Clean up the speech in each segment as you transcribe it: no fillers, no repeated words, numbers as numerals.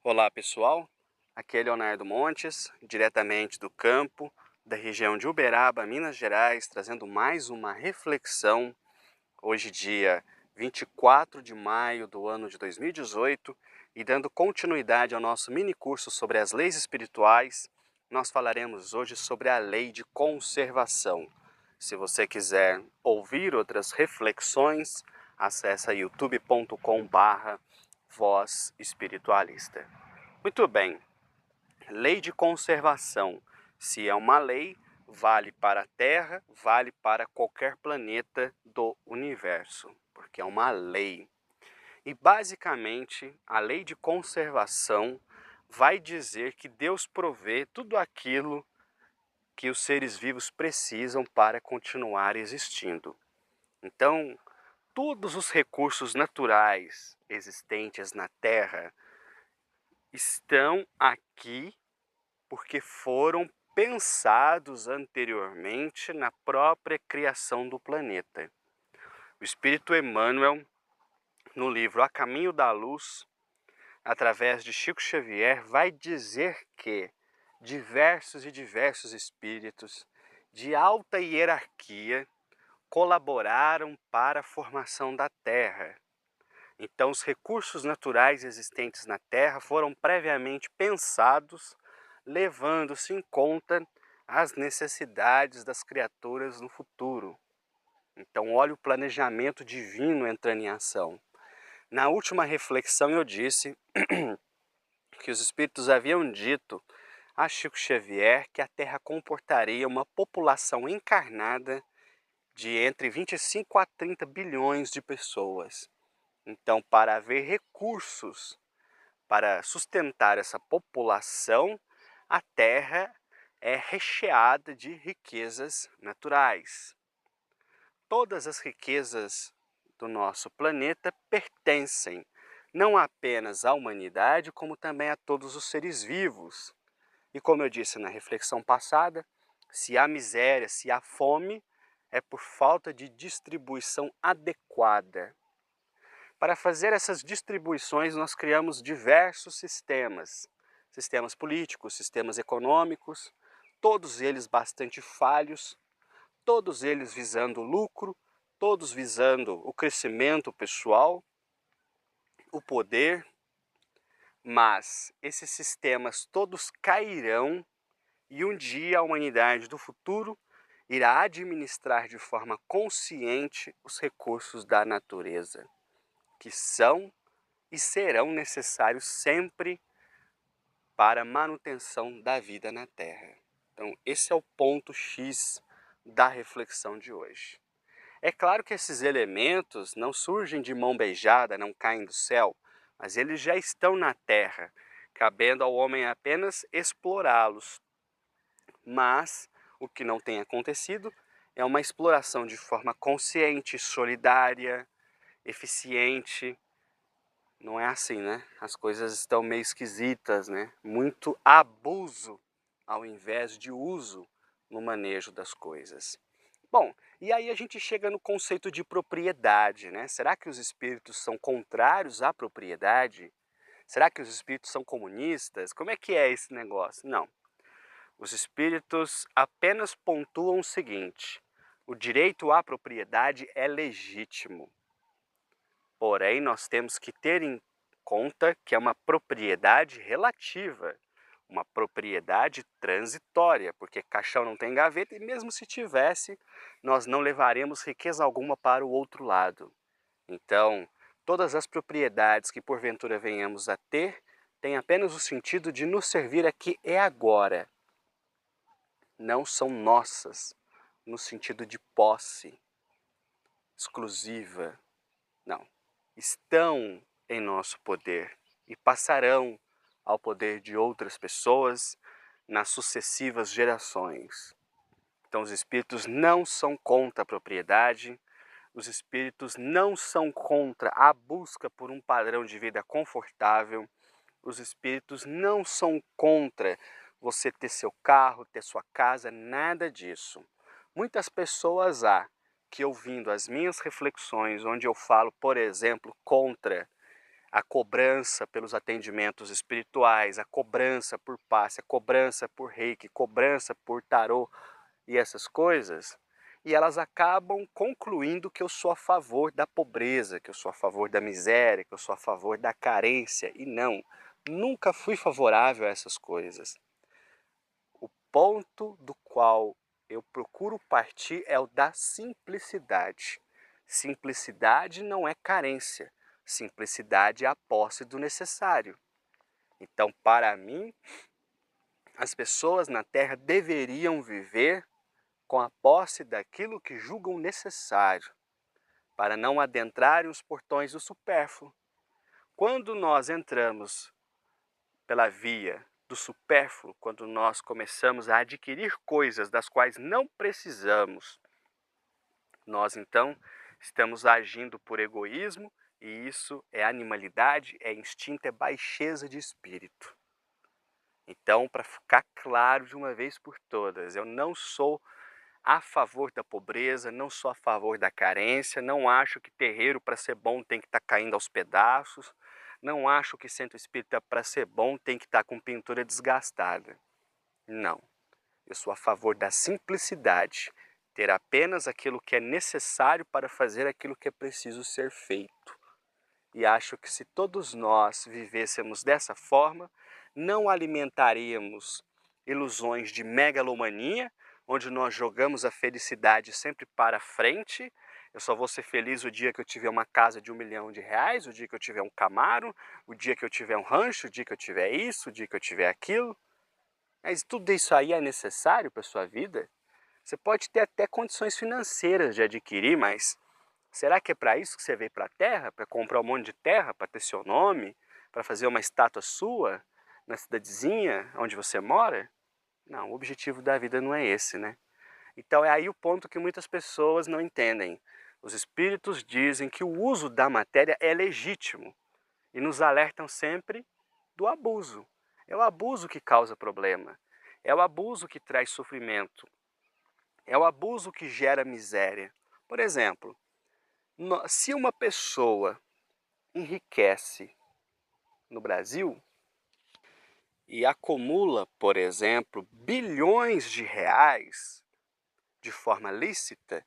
Olá pessoal, aqui é Leonardo Montes, diretamente do campo, da região de Uberaba, Minas Gerais, trazendo mais uma reflexão, hoje dia 24 de maio do ano de 2018, e dando continuidade ao nosso mini curso sobre as leis espirituais, nós falaremos hoje sobre a lei de conservação. Se você quiser ouvir outras reflexões, acesse youtube.com/voz espiritualista. Muito bem, lei de conservação. Se é uma lei, vale para a Terra, vale para qualquer planeta do universo, porque é uma lei. E basicamente, a lei de conservação vai dizer que Deus provê tudo aquilo que os seres vivos precisam para continuar existindo. Então, todos os recursos naturais existentes na Terra estão aqui porque foram pensados anteriormente na própria criação do planeta. O Espírito Emmanuel, no livro A Caminho da Luz, através de Chico Xavier, vai dizer que diversos espíritos de alta hierarquia colaboraram para a formação da Terra. Então, os recursos naturais existentes na Terra foram previamente pensados, levando-se em conta as necessidades das criaturas no futuro. Então, olha o planejamento divino entrando em ação. Na última reflexão eu disse que os espíritos haviam dito a Chico Xavier que a Terra comportaria uma população encarnada de entre 25 a 30 bilhões de pessoas. Então, para haver recursos para sustentar essa população, a Terra é recheada de riquezas naturais. Todas as riquezas do nosso planeta pertencem não apenas à humanidade, como também a todos os seres vivos. E como eu disse na reflexão passada, se há miséria, se há fome, é por falta de distribuição adequada. Para fazer essas distribuições, nós criamos diversos sistemas. Sistemas políticos, sistemas econômicos, todos eles bastante falhos, todos eles visando lucro, todos visando o crescimento pessoal, o poder, mas esses sistemas todos cairão e um dia a humanidade do futuro irá administrar de forma consciente os recursos da natureza, que são e serão necessários sempre para a manutenção da vida na Terra. Então, esse é o ponto X da reflexão de hoje. É claro que esses elementos não surgem de mão beijada, não caem do céu, mas eles já estão na Terra, cabendo ao homem apenas explorá-los. Mas o que não tem acontecido é uma exploração de forma consciente, solidária, eficiente. Não é assim, né? As coisas estão meio esquisitas, né? Muito abuso ao invés de uso no manejo das coisas. Bom, e aí a gente chega no conceito de propriedade, né? Será que os espíritos são contrários à propriedade? Será que os espíritos são comunistas? Como é que é esse negócio? Não. Os espíritos apenas pontuam o seguinte: o direito à propriedade é legítimo. Porém, nós temos que ter em conta que é uma propriedade relativa, uma propriedade transitória, porque caixão não tem gaveta e mesmo se tivesse, nós não levaremos riqueza alguma para o outro lado. Então, todas as propriedades que porventura venhamos a ter, têm apenas o sentido de nos servir aqui e agora. Não são nossas, no sentido de posse exclusiva. Não. Estão em nosso poder e passarão ao poder de outras pessoas nas sucessivas gerações. Então, os espíritos não são contra a propriedade, os espíritos não são contra a busca por um padrão de vida confortável, os espíritos não são contra você ter seu carro, ter sua casa, nada disso. Muitas pessoas que ouvindo as minhas reflexões, onde eu falo, por exemplo, contra a cobrança pelos atendimentos espirituais, a cobrança por passe, a cobrança por reiki, cobrança por tarô e essas coisas, e elas acabam concluindo que eu sou a favor da pobreza, que eu sou a favor da miséria, que eu sou a favor da carência, e não, nunca fui favorável a essas coisas. O ponto do qual eu procuro partir é o da simplicidade. Simplicidade não é carência, simplicidade é a posse do necessário. Então, para mim, as pessoas na Terra deveriam viver com a posse daquilo que julgam necessário, para não adentrarem os portões do supérfluo. Quando nós entramos pela via do supérfluo, quando nós começamos a adquirir coisas das quais não precisamos, nós então estamos agindo por egoísmo, e isso é animalidade, é instinto, é baixeza de espírito. Então, para ficar claro de uma vez por todas, eu não sou a favor da pobreza, não sou a favor da carência, não acho que terreiro para ser bom tem que estar caindo aos pedaços, não acho que centro espírita para ser bom tem que estar com pintura desgastada. Não, eu sou a favor da simplicidade, ter apenas aquilo que é necessário para fazer aquilo que é preciso ser feito. E acho que se todos nós vivêssemos dessa forma, não alimentaríamos ilusões de megalomania, onde nós jogamos a felicidade sempre para frente. Eu só vou ser feliz o dia que eu tiver uma casa de R$1 milhão, o dia que eu tiver um Camaro, o dia que eu tiver um rancho, o dia que eu tiver isso, o dia que eu tiver aquilo. Mas tudo isso aí é necessário para a sua vida? Você pode ter até condições financeiras de adquirir, mas será que é para isso que você veio para a Terra? Para comprar um monte de terra, para ter seu nome? Para fazer uma estátua sua na cidadezinha onde você mora? Não, o objetivo da vida não é esse, né? Então é aí o ponto que muitas pessoas não entendem. Os espíritos dizem que o uso da matéria é legítimo e nos alertam sempre do abuso. É o abuso que causa problema. É o abuso que traz sofrimento. É o abuso que gera miséria. Por exemplo, se uma pessoa enriquece no Brasil e acumula, por exemplo, bilhões de reais de forma lícita,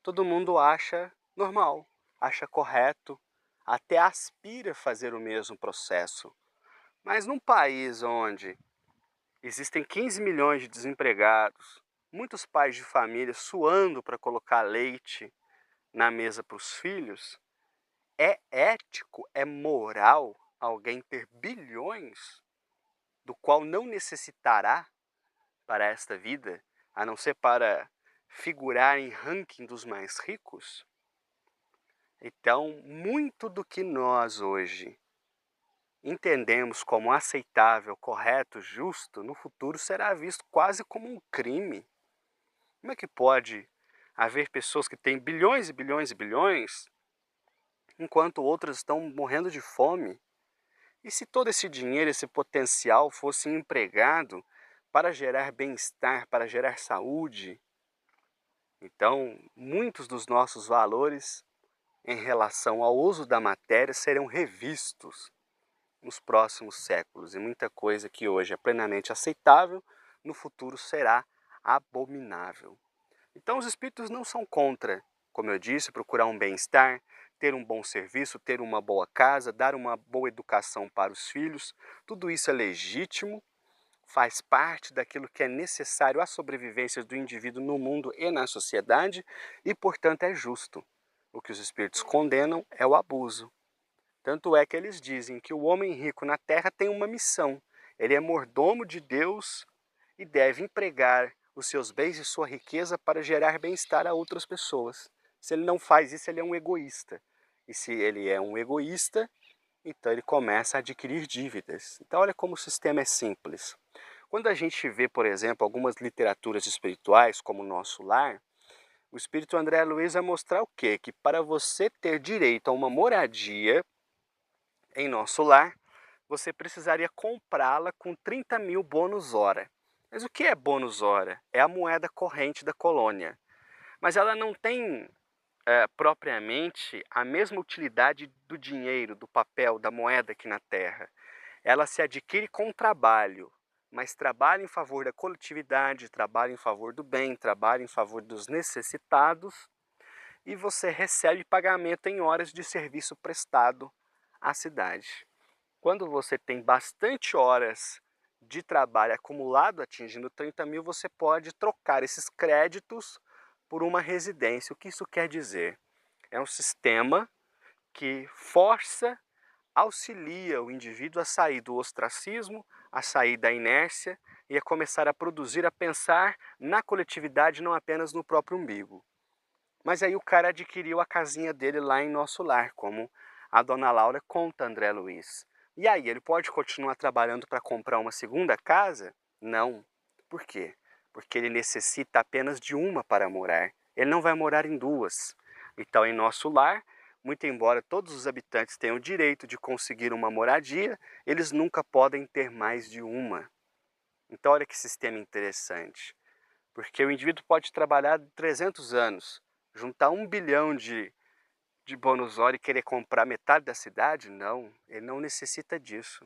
todo mundo acha normal, acha correto, até aspira a fazer o mesmo processo. Mas num país onde existem 15 milhões de desempregados, muitos pais de família suando para colocar leite na mesa para os filhos, é ético, é moral alguém ter bilhões do qual não necessitará para esta vida, a não ser para figurar em ranking dos mais ricos? Então, muito do que nós hoje entendemos como aceitável, correto, justo, no futuro será visto quase como um crime. Como é que pode haver pessoas que têm bilhões e bilhões e bilhões, enquanto outras estão morrendo de fome? E se todo esse dinheiro, esse potencial fosse empregado para gerar bem-estar, para gerar saúde? Então, muitos dos nossos valores em relação ao uso da matéria serão revistos nos próximos séculos, e muita coisa que hoje é plenamente aceitável, no futuro será abominável. Então os espíritos não são contra, como eu disse, procurar um bem-estar, ter um bom serviço, ter uma boa casa, dar uma boa educação para os filhos. Tudo isso é legítimo, faz parte daquilo que é necessário à sobrevivência do indivíduo no mundo e na sociedade, e portanto é justo. O que os espíritos condenam é o abuso. Tanto é que eles dizem que o homem rico na terra tem uma missão. Ele é mordomo de Deus e deve empregar os seus bens e sua riqueza para gerar bem-estar a outras pessoas. Se ele não faz isso, ele é um egoísta. E se ele é um egoísta, então ele começa a adquirir dívidas. Então olha como o sistema é simples. Quando a gente vê, por exemplo, algumas literaturas espirituais, como o Nosso Lar, o Espírito André Luiz vai mostrar o quê? Que para você ter direito a uma moradia em Nosso Lar, você precisaria comprá-la com 30 mil bônus hora. Mas o que é bônus hora? É a moeda corrente da colônia. Mas ela não tem propriamente a mesma utilidade do dinheiro, do papel, da moeda aqui na Terra. Ela se adquire com trabalho, mas trabalho em favor da coletividade, trabalho em favor do bem, trabalho em favor dos necessitados, e você recebe pagamento em horas de serviço prestado à cidade. Quando você tem bastante horas de trabalho acumulado, atingindo 30 mil, você pode trocar esses créditos por uma residência. O que isso quer dizer? É um sistema que força, auxilia o indivíduo a sair do ostracismo, a sair da inércia e a começar a produzir, a pensar na coletividade, não apenas no próprio umbigo. Mas aí o cara adquiriu a casinha dele lá em Nosso Lar, como a dona Laura conta, André Luiz. E aí, ele pode continuar trabalhando para comprar uma segunda casa? Não. Por quê? Porque ele necessita apenas de uma para morar. Ele não vai morar em duas. Então, em Nosso Lar, muito embora todos os habitantes tenham o direito de conseguir uma moradia, eles nunca podem ter mais de uma. Então, olha que sistema interessante. Porque o indivíduo pode trabalhar 300 anos, juntar 1 bilhão de bônus hora e querer comprar metade da cidade? Não, ele não necessita disso.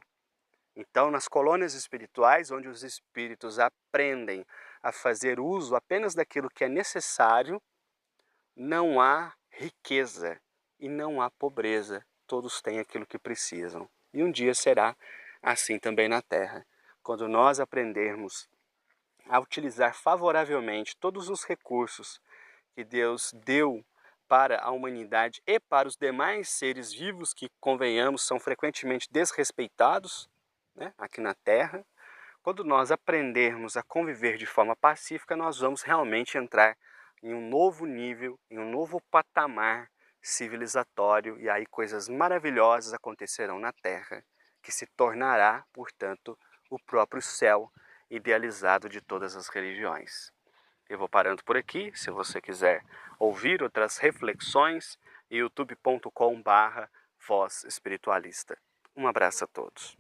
Então, nas colônias espirituais, onde os espíritos aprendem a fazer uso apenas daquilo que é necessário, não há riqueza e não há pobreza. Todos têm aquilo que precisam. E um dia será assim também na Terra. Quando nós aprendermos a utilizar favoravelmente todos os recursos que Deus deu para a humanidade e para os demais seres vivos que, convenhamos, são frequentemente desrespeitados, né, aqui na Terra. Quando nós aprendermos a conviver de forma pacífica, nós vamos realmente entrar em um novo nível, em um novo patamar civilizatório, e aí coisas maravilhosas acontecerão na Terra, que se tornará, portanto, o próprio céu idealizado de todas as religiões. Eu vou parando por aqui. Se você quiser ouvir outras reflexões, youtube.com/Voz Espiritualista. Um abraço a todos.